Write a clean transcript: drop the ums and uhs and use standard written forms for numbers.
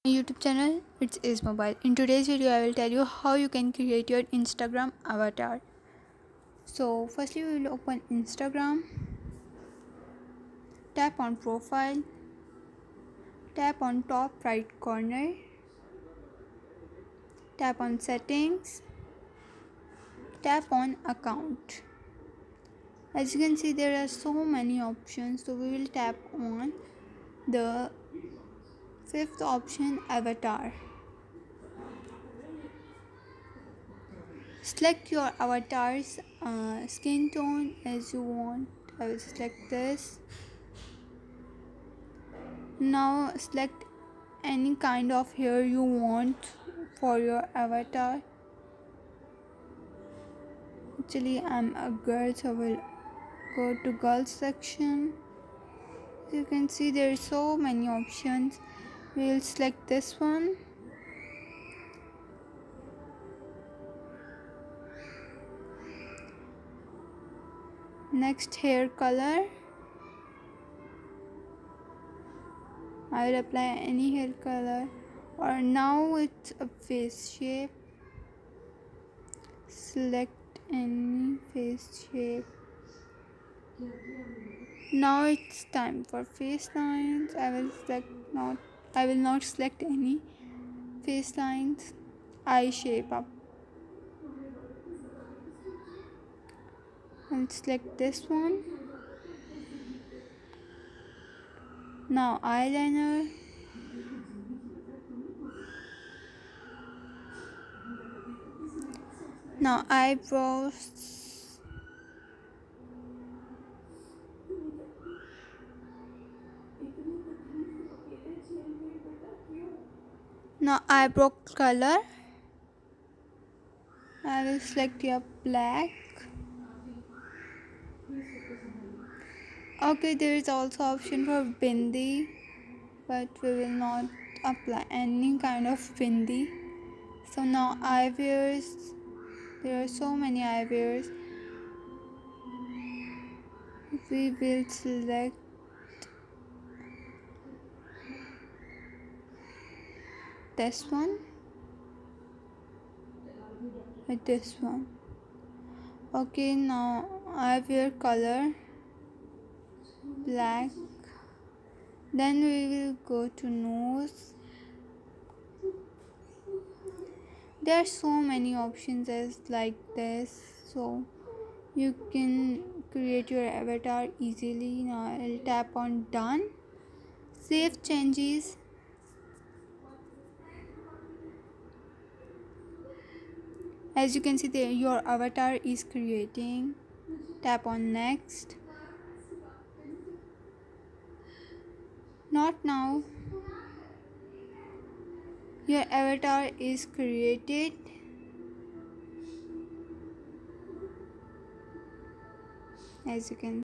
YouTube channel. It's is mobile. In today's video I will tell you how you can create your Instagram avatar. So firstly we will open Instagram, tap on profile, tap on top right corner, tap on settings, tap on account. As you can see there are so many options, so we will tap on the fifth option, avatar. Select your avatar's skin tone as you want. I will select this. Now select any kind of hair you want for your avatar. Actually I'm a girl, so I will go to girls section. As you can see there are so many options. We will select this one. Next, hair color. I will apply any hair color, or now it's a face shape. Select any face shape. Now it's time for face lines. I will not select any face lines. Eye shape up. I'll select this one. Now eyeliner. Now eyebrows. Now eyebrow color. I will select your black. Okay, there is also option for bindi, but we will not apply any kind of bindi. So now eyewears. There are so many eyewears. We will select this one with this one. Okay, now eyewear color black. Then we will go to nose. There are so many options as like this, so you can create your avatar easily. Now I'll tap on done. Save changes. As you can see there, your avatar is creating. Tap on next. Not now. Your avatar is created. As you can